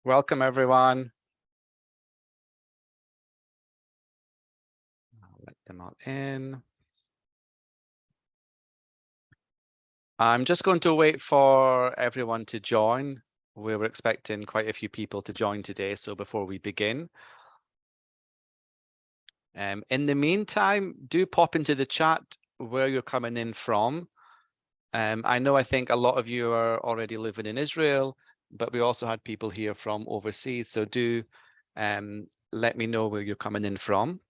Welcome, everyone. I'll let them all in. I'm just going to wait for everyone to join. We were expecting quite a few people to join today, so before we begin. In the meantime, do pop into the chat where you're coming in from. I think a lot of you are already living in Israel, but we also had people here from overseas, so do let me know where you're coming in from.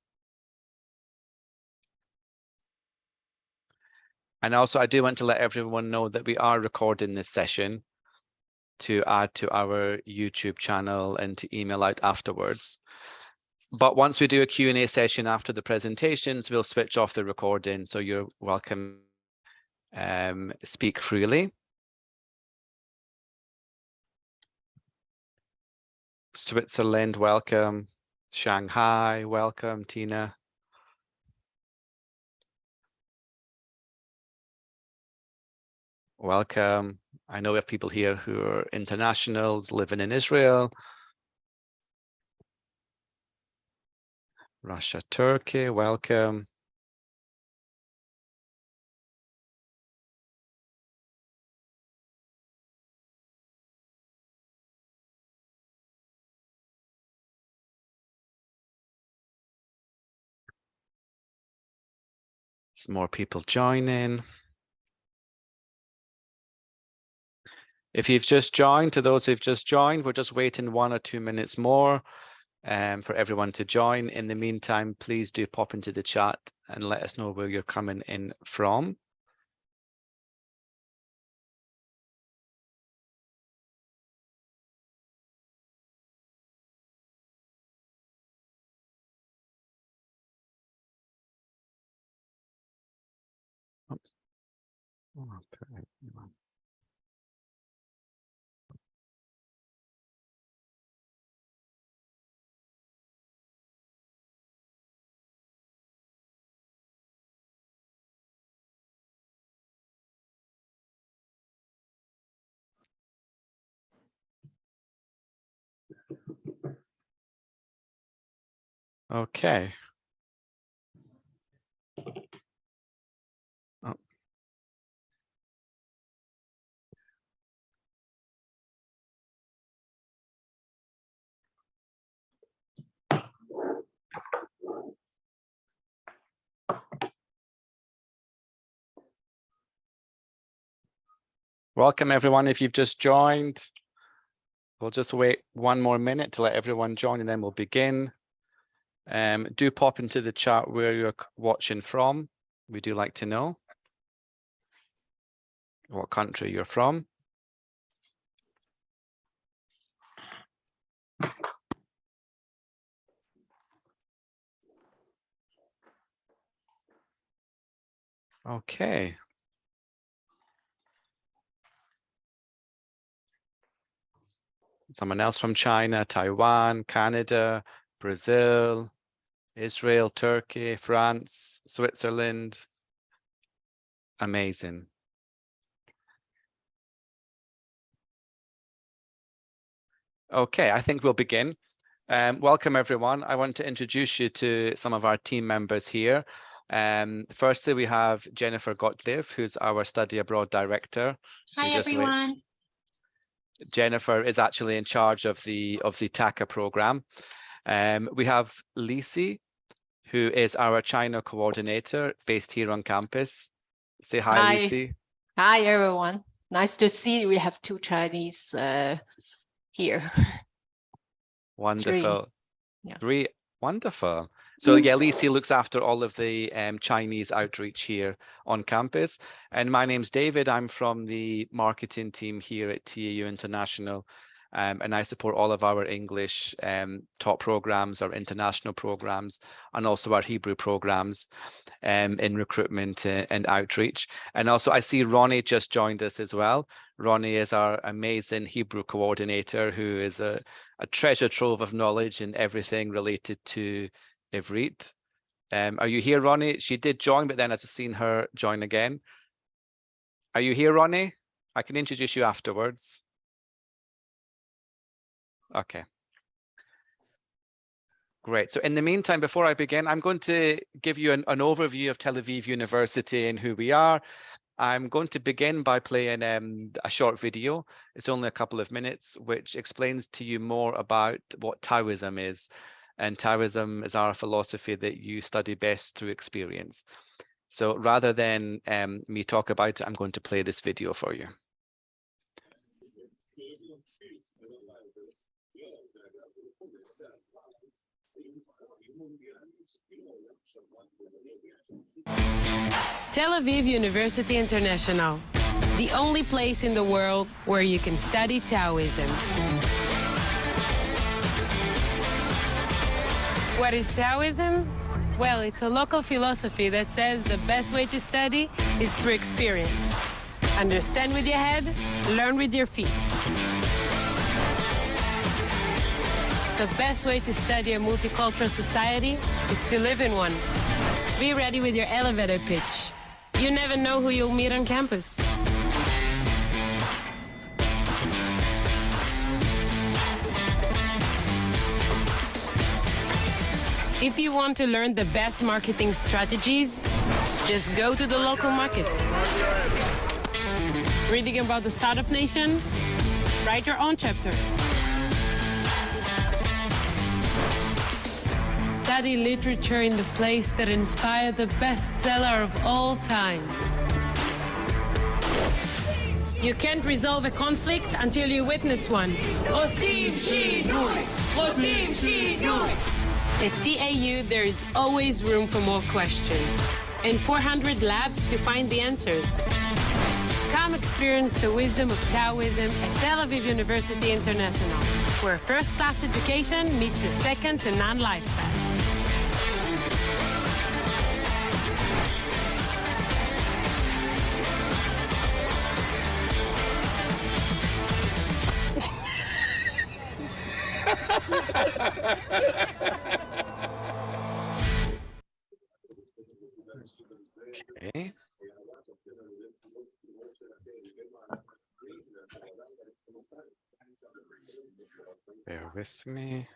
And also, I do want to let everyone know that we are recording this session to add to our YouTube channel and to email out afterwards. But once we do a Q&A session after the presentations, we'll switch off the recording, so you're welcome speak freely. Switzerland, welcome. Shanghai, welcome, Tina. Welcome. I know we have people here who are internationals living in Israel. Russia, Turkey, welcome. Some more people joining. If you've just joined, to those who've just joined, we're just waiting 1 or 2 minutes more for everyone to join. In the meantime, please do pop into the chat and let us know where you're coming in from. Oops. Okay. Okay. Oh. Welcome, everyone. If you've just joined, we'll just wait 1 more minute to let everyone join, and then we'll begin. Do pop into the chat where you're watching from. We do like to know what country you're from. Okay. Someone else from China, Taiwan, Canada, Brazil, Israel, Turkey, France, Switzerland. Amazing. Okay, I think we'll begin. Welcome, everyone. I want to introduce you to some of our team members here. Firstly, we have Jennifer Gottlieb, who's our study abroad director. Hi, everyone. Jennifer is actually in charge of the TAKA program. We have Lisi, who is our China coordinator based here on campus. Say hi, Lisi. Hi, everyone. Nice to see we have 2 Chinese here. Wonderful. 3. Yeah. 3. Wonderful. So yeah, Lisi looks after all of the Chinese outreach here on campus. And my name's David. I'm from the marketing team here at TAU International. And I support all of our English top programs, our international programs, and also our Hebrew programs in recruitment and outreach. And also I see Ronnie just joined us as well. Ronnie is our amazing Hebrew coordinator, who is a treasure trove of knowledge in everything related to Ivrit. Are you here, Ronnie? She did join, but then I've just seen her join again. Are you here, Ronnie? I can introduce you afterwards. Okay. Great. So in the meantime, before I begin, I'm going to give you an overview of Tel Aviv University and who we are. I'm going to begin by playing a short video. It's only a couple of minutes, which explains to you more about what Taoism is. And Taoism is our philosophy that you study best through experience. So rather than me talk about it, I'm going to play this video for you. Tel Aviv University International, the only place in the world where you can study Taoism. What is Taoism? Well, it's a local philosophy that says the best way to study is through experience. Understand with your head, learn with your feet. The best way to study a multicultural society is to live in one. Be ready with your elevator pitch. You never know who you'll meet on campus. If you want to learn the best marketing strategies, just go to the local market. Reading about the startup nation? Write your own chapter. Study literature in the place that inspired the bestseller of all time. You can't resolve a conflict until you witness one. At TAU, there is always room for more questions and 400 labs to find the answers. Come experience the wisdom of Taoism at Tel Aviv University International, where first-class education meets a second-to-none lifestyle. Okay. Bear with me.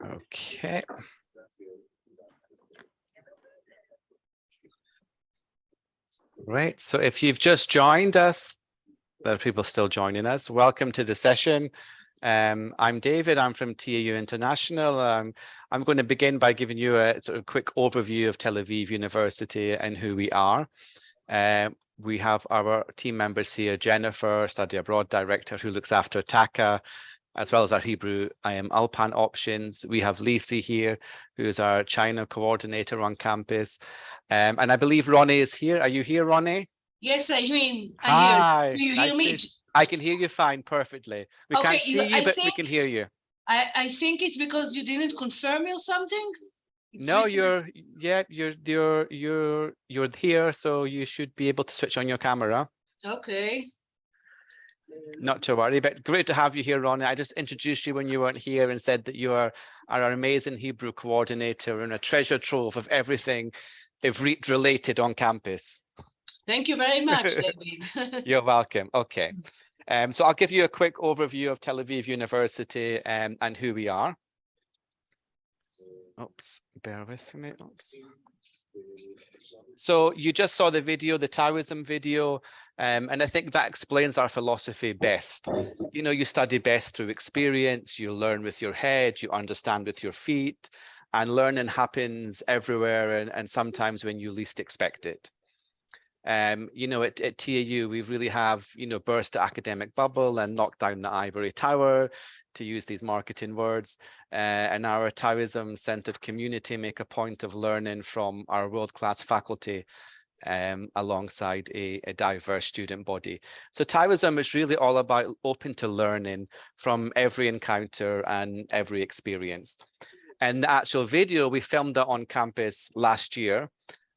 Okay. Right. So if you've just joined us, there are people still joining us. Welcome to the session. I'm David. I'm from TAU International. I'm going to begin by giving you a sort of quick overview of Tel Aviv University and who we are. We have our team members here, Jennifer, Study Abroad Director, who looks after TAKA, as well as our Hebrew Alpan options. We have Lisi here, who is our China coordinator on campus. And I believe Ronnie is here. Are you here, Ronnie? Yes, I mean, Hi. do you Nice hear me? I can hear you fine, perfectly. We Okay, can't see you, I but we think- can hear you. I think it's because you didn't confirm me or something. No, you're here, so you should be able to switch on your camera. Okay. Not to worry, but great to have you here, Ronnie. I just introduced you when you weren't here and said that you are our amazing Hebrew coordinator and a treasure trove of everything Ivrit related on campus. Thank you very much, David. You're welcome. Okay. So I'll give you a quick overview of Tel Aviv University and who we are. Oops, bear with me. Oops. So you just saw the video, the Taoism video, and I think that explains our philosophy best. You know, you study best through experience, you learn with your head, you understand with your feet, and learning happens everywhere and sometimes when you least expect it. You know, at TAU, we really have, you know, burst the academic bubble and knocked down the ivory tower, to use these marketing words. And our Taoism-centered community make a point of learning from our world-class faculty alongside a diverse student body. So Taoism is really all about open to learning from every encounter and every experience. And the actual video, we filmed that on campus last year.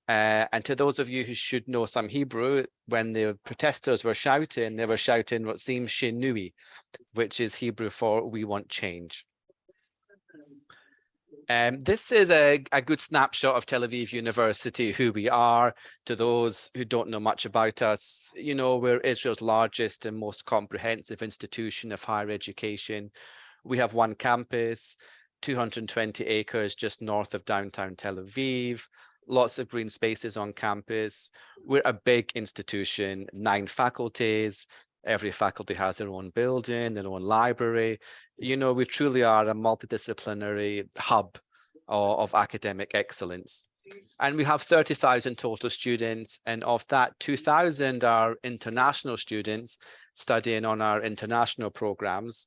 And to those of you who should know some Hebrew, when the protesters were shouting, they were shouting what seems shinui, which is Hebrew for "we want change." This is a good snapshot of Tel Aviv University, who we are. To those who don't know much about us, you know, we're Israel's largest and most comprehensive institution of higher education. We have one campus, 220 acres just north of downtown Tel Aviv, lots of green spaces on campus. We're a big institution, 9 faculties. Every faculty has their own building, their own library. You know, we truly are a multidisciplinary hub of academic excellence. And we have 30,000 total students. And of that, 2,000 are international students studying on our international programs,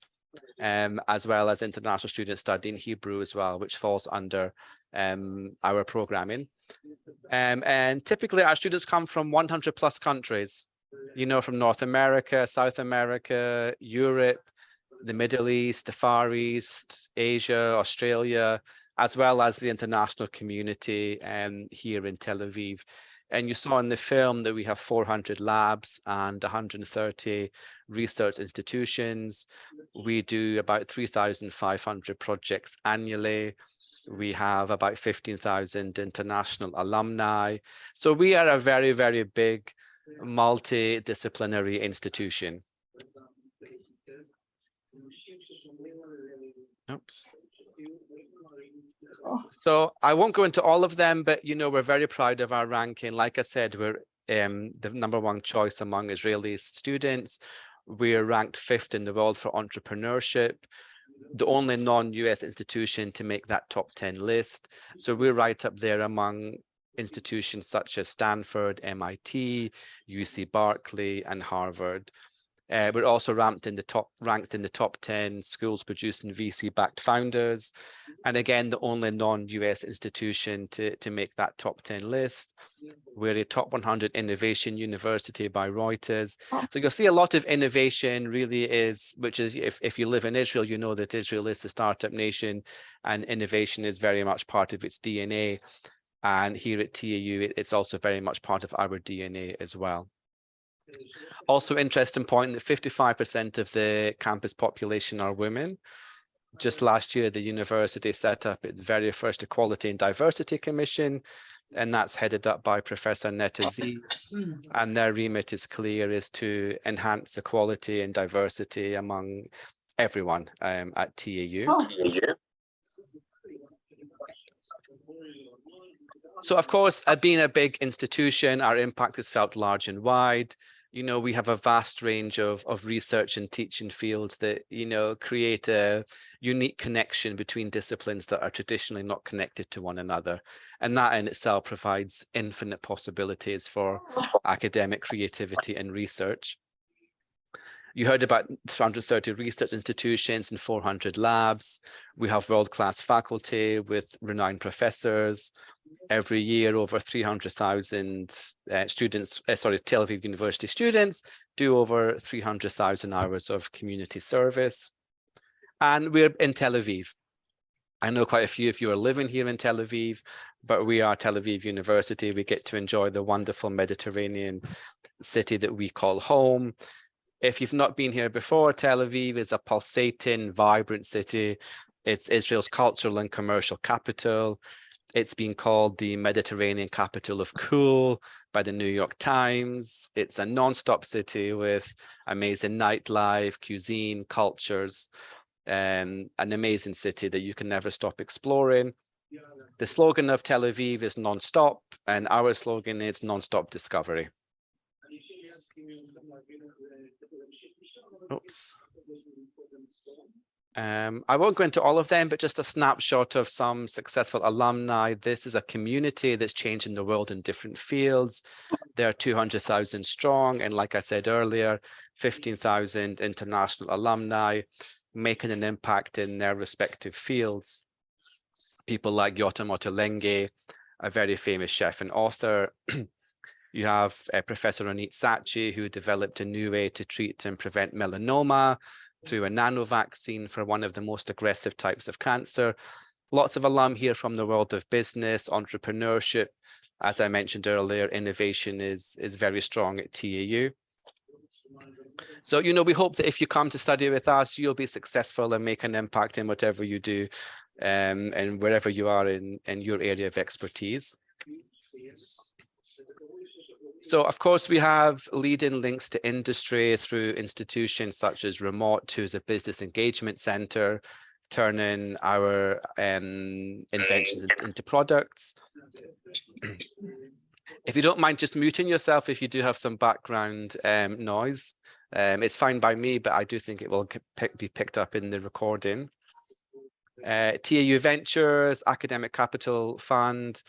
as well as international students studying Hebrew as well, which falls under our programming. And typically our students come from 100 plus countries, you know, from North America, South America, Europe, the Middle East, the Far East, Asia, Australia, as well as the international community here in Tel Aviv. And you saw in the film that we have 400 labs and 130 research institutions. We do about 3,500 projects annually. We have about 15,000 international alumni. So we are a very, very big multidisciplinary institution. Oops. So I won't go into all of them, but you know, we're very proud of our ranking. Like I said, we're the #1 choice among Israeli students. We're ranked 5th in the world for entrepreneurship, the only non-US institution to make that top 10 list. So we're right up there among institutions such as Stanford, MIT, UC Berkeley, and Harvard. We're also ranked in the top 10 schools producing VC-backed founders. And again, the only non-US institution to make that top 10 list. We're a top 100 innovation university by Reuters. So you'll see a lot of innovation really is, which is, if you live in Israel, you know that Israel is the startup nation and innovation is very much part of its DNA. And here at TAU, it's also very much part of our DNA as well. Also interesting point that 55% of the campus population are women. Just last year, the university set up its very first Equality and Diversity Commission, and that's headed up by Professor Netta Z. And their remit is clear, is to enhance equality and diversity among everyone at TAU. So of course, being a big institution, our impact is felt large and wide. You know, we have a vast range of research and teaching fields that, you know, create a unique connection between disciplines that are traditionally not connected to one another. And that in itself provides infinite possibilities for academic creativity and research. You heard about 330 research institutions and 400 labs. We have world-class faculty with renowned professors. Every year, over 300,000 Tel Aviv University students do over 300,000 hours of community service. And we're in Tel Aviv. I know quite a few of you are living here in Tel Aviv, but we are Tel Aviv University. We get to enjoy the wonderful Mediterranean city that we call home. If you've not been here before, Tel Aviv is a pulsating, vibrant city. It's Israel's cultural and commercial capital. It's been called the Mediterranean capital of cool by the New York Times. It's a non-stop city with amazing nightlife, cuisine, cultures, an amazing city that you can never stop exploring. The slogan of Tel Aviv is non-stop, and our slogan is non-stop discovery. Oops. I won't go into all of them, but just a snapshot of some successful alumni. This is a community that's changing the world in different fields. There are 200,000 strong, and like I said earlier, 15,000 international alumni making an impact in their respective fields. People like Yotam Ottolenghi, a very famous chef and author. You have Professor Anit Sachi, who developed a new way to treat and prevent melanoma through a nano vaccine for one of the most aggressive types of cancer. Lots of alum here from the world of business, entrepreneurship. As I mentioned earlier, innovation is very strong at TAU. So, you know, we hope that if you come to study with us, you'll be successful and make an impact in whatever you do. and wherever you are in your area of expertise. So, of course, we have lead-in links to industry through institutions such as Remote, who's a business engagement center, turning our inventions into products. If you don't mind just muting yourself if you do have some background noise. It's fine by me, but I do think it will be picked up in the recording. TAU Ventures, Academic Capital Fund,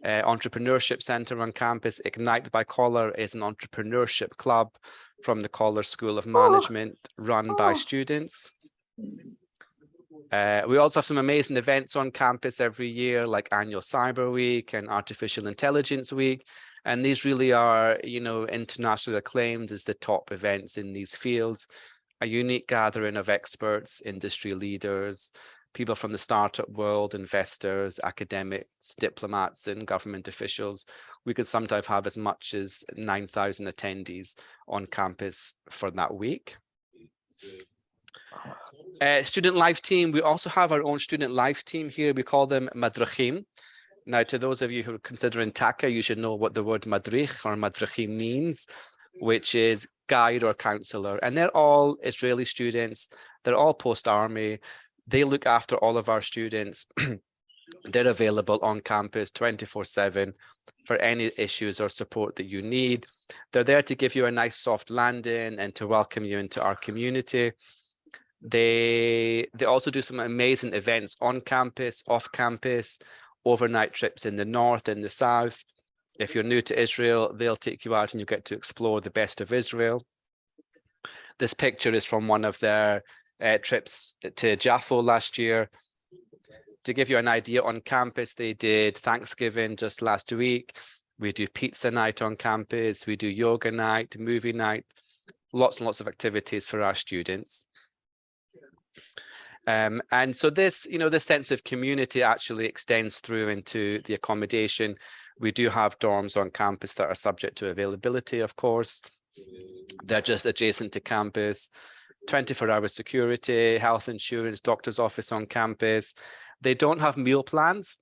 Entrepreneurship Center on campus. Ignite by Collar is an entrepreneurship club from the Collar School of Management run by students. We also have some amazing events on campus every year, like Annual Cyber Week and Artificial Intelligence Week. And these really are, you know, internationally acclaimed as the top events in these fields. A unique gathering of experts, industry leaders, people from the startup world, investors, academics, diplomats, and government officials. We could sometimes have as much as 9,000 attendees on campus for that week. Student Life Team, we also have our own Student Life Team here. We call them Madrachim. Now, to those of you who are considering TAKA, you should know what the word Madrich or Madrachim means, which is guide or counselor. And they're all Israeli students. They're all post-army. They look after all of our students. They're available on campus 24/7 for any issues or support that you need. They're there to give you a nice soft landing and to welcome you into our community. They also do some amazing events on campus, off campus, overnight trips in the north and the south. If you're new to Israel, they'll take you out and you get to explore the best of Israel. This picture is from one of their trips to Jaffa last year. To give you an idea, on campus, they did Thanksgiving just last week. We do pizza night on campus. We do yoga night, movie night, lots and lots of activities for our students. And so this, you know, this sense of community actually extends through into the accommodation. We do have dorms on campus that are subject to availability, of course. They're just adjacent to campus. 24-hour security, health insurance, doctor's office on campus. They don't have meal plans,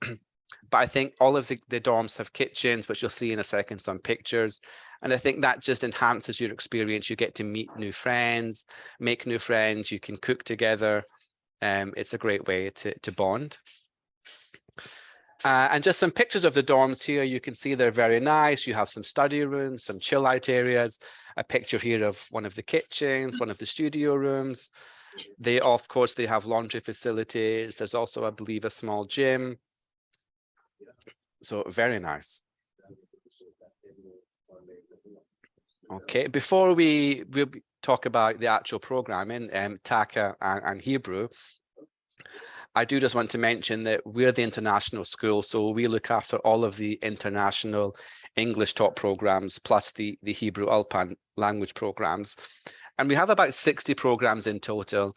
but I think all of the dorms have kitchens, which you'll see in a second, some pictures. And I think that just enhances your experience. You get to meet new friends, make new friends, you can cook together. It's a great way to bond. And just some pictures of the dorms here. You can see they're very nice. You have some study rooms, some chill out areas. A picture here of one of the kitchens, one of the studio rooms. They, of course, they have laundry facilities. There's also, I believe, a small gym. So very nice. Okay, before we talk about the actual programming, TAKA and Hebrew, I do just want to mention that we're the international school, so we look after all of the international English taught programs, plus the Hebrew Ulpan language programs. And we have about 60 programs in total.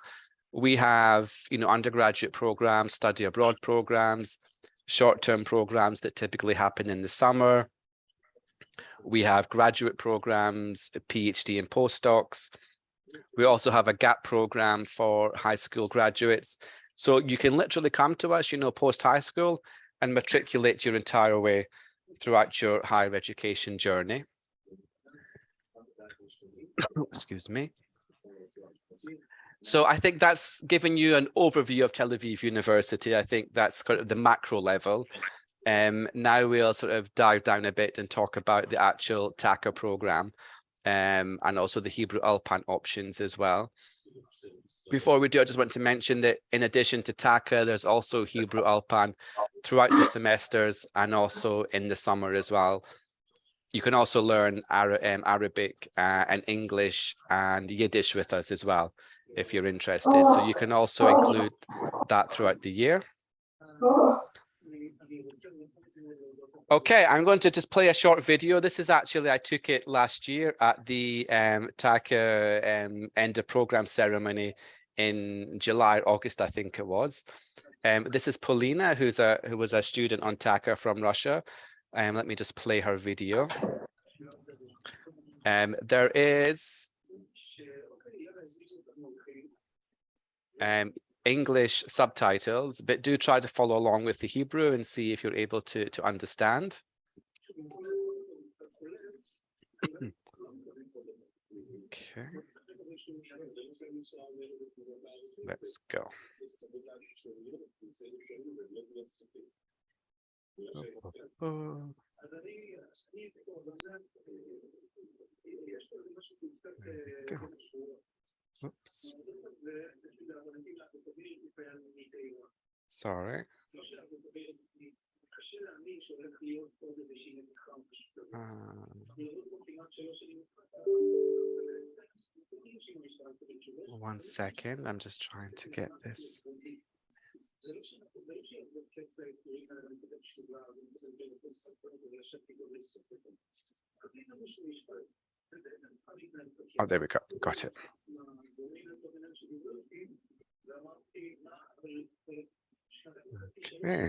We have, you know, undergraduate programs, study abroad programs, short-term programs that typically happen in the summer. We have graduate programs, PhD and postdocs. We also have a gap program for high school graduates. So you can literally come to us, you know, post high school and matriculate your entire way throughout your higher education journey. Excuse me. So I think that's given you an overview of Tel Aviv University. I think that's kind of the macro level. Now we'll sort of dive down a bit and talk about the actual TAKA program and also the Hebrew Ulpan options as well. Before we do, I just want to mention that in addition to TAKA, there's also Hebrew Ulpan throughout the semesters and also in the summer as well. You can also learn Arabic and English and Yiddish with us as well, if you're interested. So you can also include that throughout the year. Okay, I'm going to just play a short video. This is actually, I took it last year at the TAKA end of program ceremony in July, August, I think it was. This is Polina, who was a student on TAKA from Russia. Let me just play her video. There is English subtitles, but do try to follow along with the Hebrew and see if you're able to understand. Okay. Let's go. Oops. Sorry. One second, I'm just trying to get this. Oh, there we go. Got it. Okay.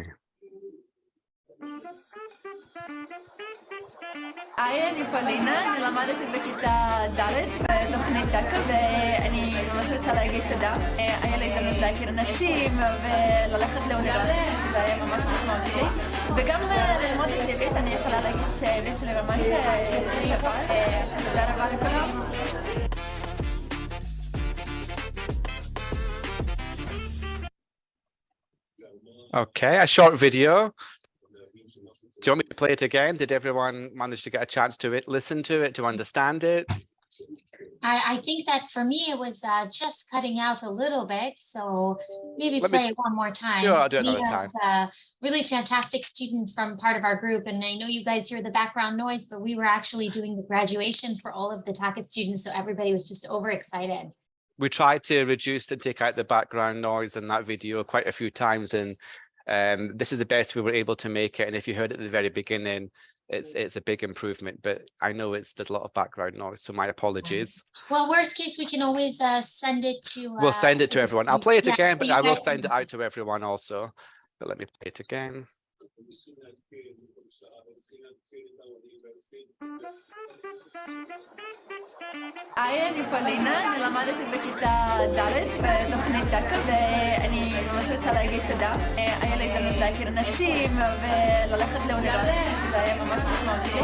היי, אני פולינה, אני למדתי בכיתה ד' בתוכנית טאקה ואני ממש רוצה להגיד תודה. היה לי הזדמנות להכיר נשים וללכת לאוניברסיטה שזה היה ממש משמעותי. וגם ללמוד את עברית, אני יכולה להגיד שהעברית שלי ממש טובה. תודה רבה לכולם. Okay, a short video. Do you want me to play it again? Did everyone manage to get a chance to listen to it, to understand it? I think that for me, it was just cutting out a little bit. So maybe play it one more time. Sure, I'll do it another time. A really fantastic student from part of our group. And I know you guys hear the background noise, but we were actually doing the graduation for all of the TAKA students. So everybody was just overexcited. We tried to reduce and take out the background noise in that video quite a few times. And this is the best we were able to make it. And if you heard it at the very beginning, it's a big improvement, but I know there's a lot of background noise, so my apologies. Well, worst case, we can always send it to we'll send it to everyone. I'll play it again, so but I will send it out to everyone also. But let me play it again. היי, אני פולינה, אני למדתי בכיתה ד' בתוכנית טאקה ואני ממש רוצה להגיד תודה. היה לי הזדמנות להכיר נשים וללכת לאוניברסיטה שזה היה ממש משמעותי.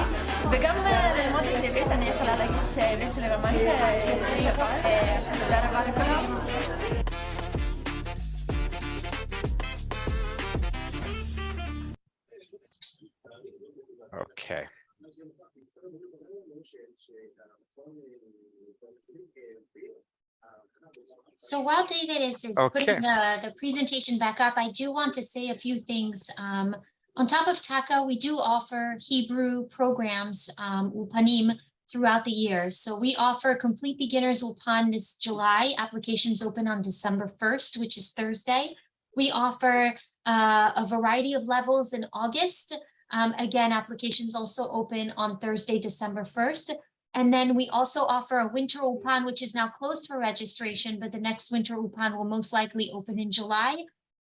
וגם ללמוד את עברית, אני יכולה להגיד שהעברית שלי ממש טובה. תודה רבה לכולם. Okay. So while David is putting the presentation back up, I do want to say a few things. On top of TAKA, we do offer Hebrew programs, Ulpanim, throughout the year. So we offer Complete Beginners Ulpan this July. Applications open on December 1st, which is Thursday. We offer a variety of levels in August. Again, applications also open on Thursday, December 1st. And then we also offer a winter Ulpan, which is now closed for registration, but the next winter Ulpan will most likely open in July.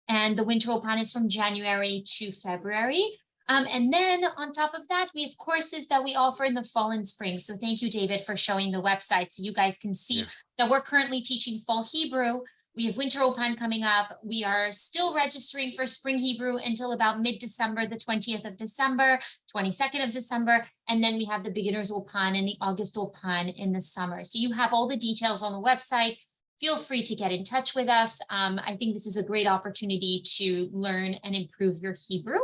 And the winter Ulpan is from January to February. And then on top of that, we have courses that we offer in the fall and spring. So thank you, David, for showing the website so you guys can see that we're currently teaching fall Hebrew. We have winter Ulpan coming up. We are still registering for spring Hebrew until about mid-December, the 20th of December, 22nd of December. And then we have the beginners Ulpan and the August Ulpan in the summer. So you have all the details on the website. Feel free to get in touch with us. I think this is a great opportunity to learn and improve your Hebrew.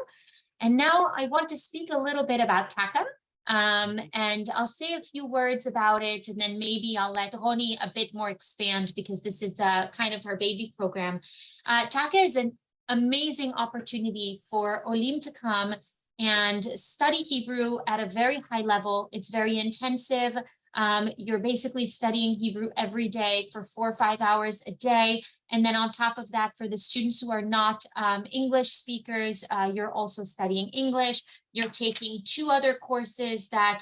And now I want to speak a little bit about TAKA. And I'll say a few words about it, and then maybe I'll let Roni a bit more expand because this is kind of her baby program. TAKA is an amazing opportunity for Olim to come and study Hebrew at a very high level. It's very intensive. You're basically studying Hebrew every day for 4 or 5 hours a day. And then on top of that, for the students who are not English speakers, you're also studying English. You're taking 2 other courses that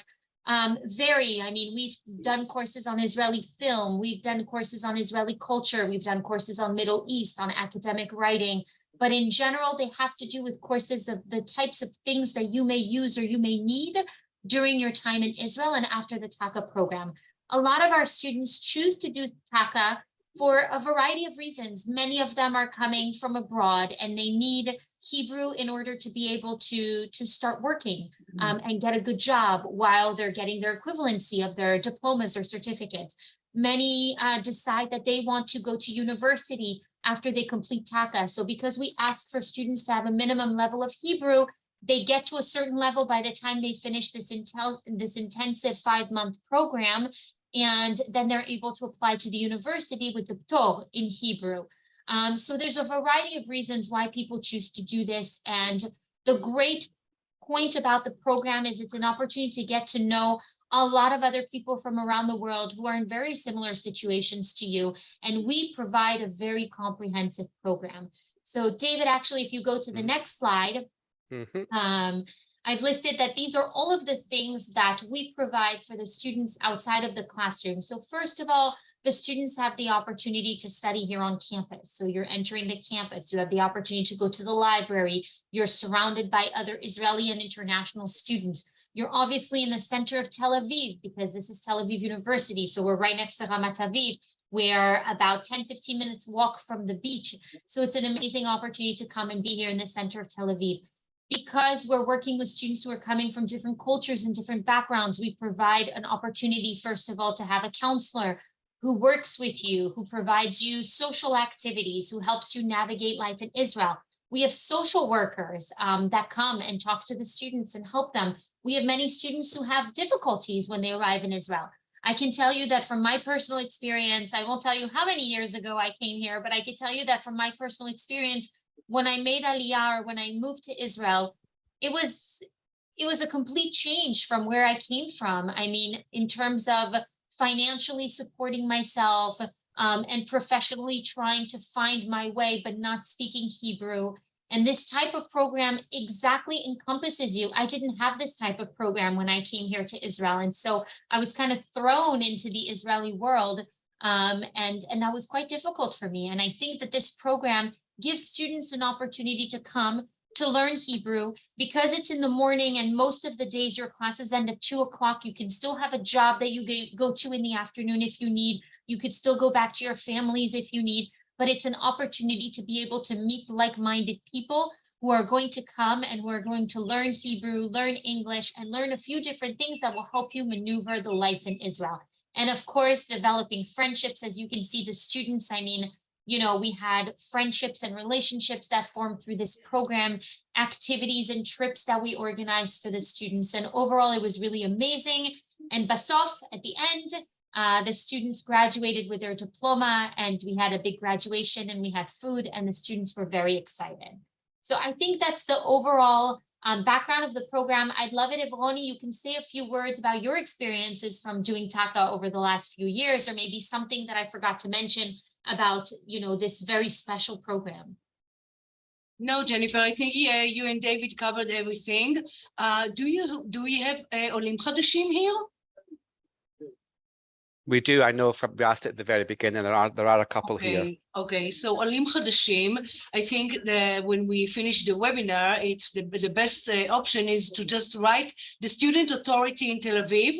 vary. I mean, we've done courses on Israeli film. We've done courses on Israeli culture. We've done courses on Middle East, on academic writing. But in general, they have to do with courses of the types of things that you may use or you may need during your time in Israel and after the TAKA program. A lot of our students choose to do TAKA for a variety of reasons. Many of them are coming from abroad and they need Hebrew in order to be able to start working and get a good job while they're getting their equivalency of their diplomas or certificates. Many decide that they want to go to university after they complete TAKA. So because we ask for students to have a minimum level of Hebrew, they get to a certain level by the time they finish this intensive 5-month program, and then they're able to apply to the university with the Ptor in Hebrew. So there's a variety of reasons why people choose to do this. And the great point about the program is it's an opportunity to get to know a lot of other people from around the world who are in very similar situations to you. And we provide a very comprehensive program. So David, actually, if you go to the next slide, I've listed that these are all of the things that we provide for the students outside of the classroom. So first of all, the students have the opportunity to study here on campus. So you're entering the campus, you have the opportunity to go to the library, you're surrounded by other Israeli and international students. You're obviously in the center of Tel Aviv because this is Tel Aviv University. So we're right next to Ramat Aviv. We're about 10-15 minutes walk from the beach. So it's an amazing opportunity to come and be here in the center of Tel Aviv. Because we're working with students who are coming from different cultures and different backgrounds, we provide an opportunity, first of all, to have a counselor who works with you, who provides you social activities, who helps you navigate life in Israel. We have social workers that come and talk to the students and help them. We have many students who have difficulties when they arrive in Israel. I can tell you that from my personal experience, I won't tell you how many years ago I came here, but I can tell you that from my personal experience, when I made Aliyah, or when I moved to Israel, it was a complete change from where I came from. I mean, in terms of financially supporting myself and professionally trying to find my way, but not speaking Hebrew. And this type of program exactly encompasses you. I didn't have this type of program when I came here to Israel. And so I was kind of thrown into the Israeli world. And that was quite difficult for me. And I think that this program gives students an opportunity to come to learn Hebrew because it's in the morning and most of the days your classes end at 2 o'clock. You can still have a job that you go to in the afternoon if you need. You could still go back to your families if you need, but it's an opportunity to be able to meet like-minded people who are going to come and who are going to learn Hebrew, learn English, and learn a few different things that will help you maneuver the life in Israel. And of course, developing friendships, as you can see, the students, I mean, you know, we had friendships and relationships that formed through this program, activities and trips that we organized for the students. And overall, it was really amazing. And Basof, at the end, the students graduated with their diploma and we had a big graduation and we had food and the students were very excited. So I think that's the overall background of the program. I'd love it if Roni, you can say a few words about your experiences from doing TAKA over the last few years, or maybe something that I forgot to mention about, you know, this very special program. No, Jennifer, I think you and David covered everything. Do we have Olim Chadashim here? We do. I know we asked it at the very beginning. There are a couple here. Okay, so Olim Chadashim, I think that when we finish the webinar, it's the best option is to just write the student authority in Tel Aviv.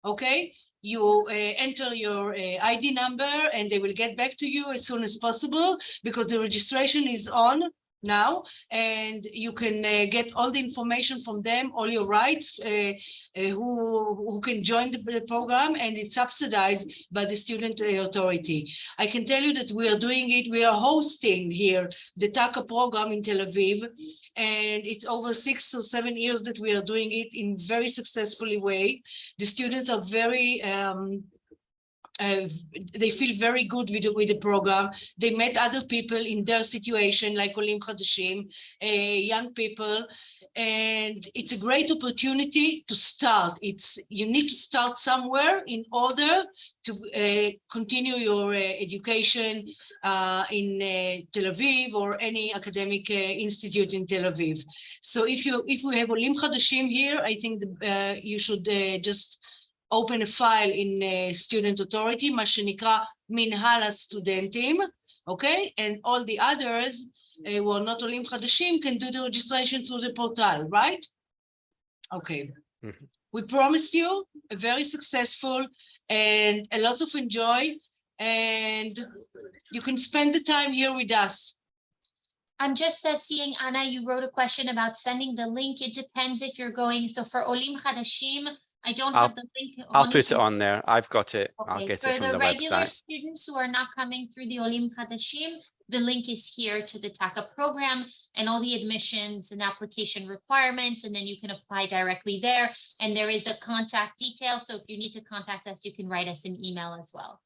Okay. You enter your ID number and they will get back to you as soon as possible because the registration is on now and you can get all the information from them, all your rights, who can join the program, and it's subsidized by the student authority. I can tell you that we are doing it. We are hosting here the TAKA program in Tel Aviv, and it's over 6 or 7 years that we are doing it in very successfully way. The students are very they feel very good with the program. They met other people in their situation, like Olim Chadashim, young people, and it's a great opportunity to start. You need to start somewhere in order to continue your education in Tel Aviv or any academic institute in Tel Aviv. So if we have Olim Chadashim here, I think you should just open a file in student authority, מה שנקרא מנהל הסטודנטים, okay? And all the others who are not עולים חדשים can do the registration through the portal, right? Okay. We promise you a very successful and a lot of enjoy and you can spend the time here with us. I'm just seeing, Anna, you wrote a question about sending the link. It depends if you're going. So for Olim Chadashim, I don't have the link. I'll put it on there. I've got it. Okay. I'll get For it from the the regular website. students who are not coming through the Olim Chadashim, the link is here to the TAKA program and all the admissions and application requirements, and then you can apply directly there. And there is a contact detail. So if you need to contact us, you can write us an email as well.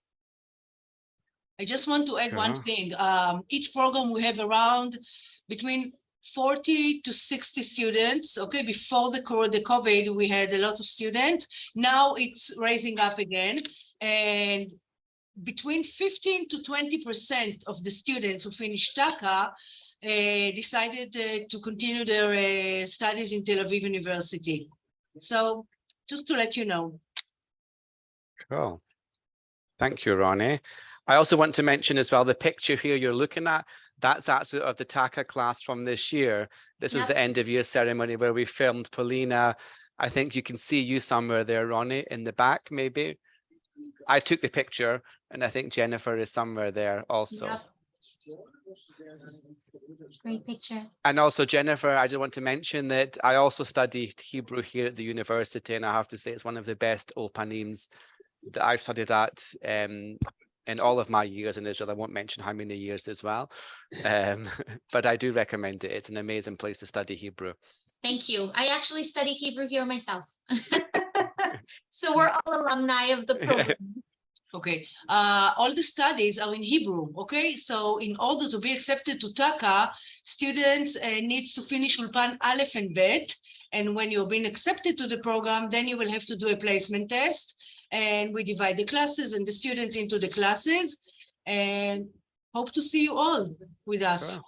I just want to add one thing. Each program we have around between 40 to 60 students. Okay, before the COVID, we had a lot of students. Now it's raising up again. And between 15 to 20% of the students who finished TAKA decided to continue their studies in Tel Aviv University. So just to let you know. Cool. Thank you, Ronnie. I also want to mention as well, the picture here you're looking at, that's actually of the TAKA class from this year. This was the end of year ceremony where we filmed Paulina. I think you can see you somewhere there, Ronnie, in the back, maybe. I took the picture, and I think Jennifer is somewhere there also. Yep. Great picture. And also, Jennifer, I just want to mention that I also studied Hebrew here at the university, and I have to say it's one of the best Opanims that I've studied at in all of my years in Israel. I won't mention how many years as well, but I do recommend it. It's an amazing place to study Hebrew. Thank you. I actually study Hebrew here myself. So we're all alumni of the program. Okay, all the studies are in Hebrew, okay? So in order to be accepted to TAKA, students need to finish Ulpan Aleph and Bet. And when you've been accepted to the program, then you will have to do a placement test. And we divide the classes and the students into the classes. And hope to see you all with us. Sure.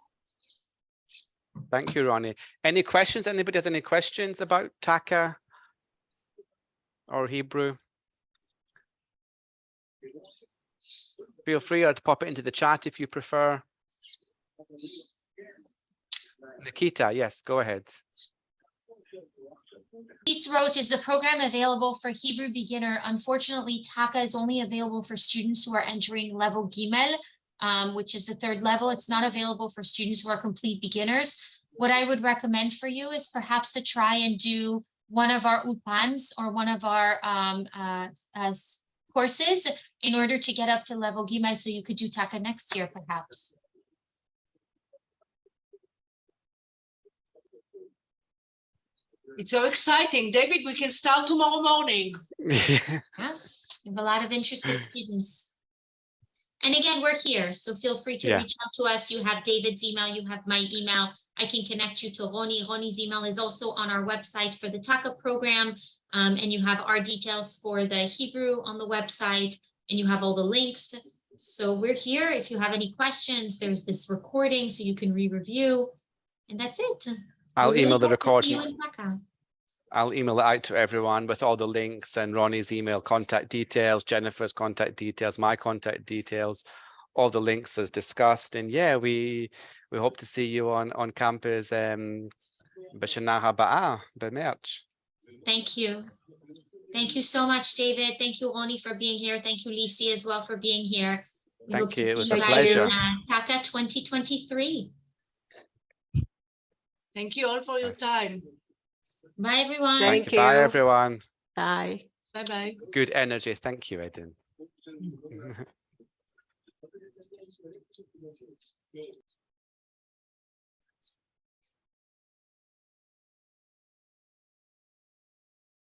Thank you, Ronnie. Any questions? Anybody has any questions about TAKA or Hebrew? Feel free to pop it into the chat if you prefer. Nikita, yes, go ahead. Elise wrote, is the program available for Hebrew beginner? Unfortunately, TAKA is only available for students who are entering level Gimel, which is the third level. It's not available for students who are complete beginners. What I would recommend for you is perhaps to try and do one of our Ulpans or one of our courses in order to get up to level Gimel, so you could do TAKA next year, perhaps. It's so exciting. David, we can start tomorrow morning. Yeah, we have a lot of interested students. And again, we're here, so feel free to reach out to us. You have David's email, you have my email. I can connect you to Roni. Roni's email is also on our website for the TAKA program. And you have our details for the Hebrew on the website, and you have all the links. So we're here. If you have any questions, there's this recording so you can re-review. And that's it. I'll email the recording. I'll email it out to everyone with all the links and Ronnie's email contact details, Jennifer's contact details, my contact details, all the links as discussed. And yeah, we hope to see you on campus b'shana haba'ah b'March. Thank you. Thank you so much, David. Thank you, Roni, for being here. Thank you, Lisi, as well, for being here. Thank you. It was a pleasure. TAKA 2023. Thank you all for your time. Bye, everyone. Thank you. Bye, everyone. Bye. Bye-bye. Good energy. Thank you, Eden.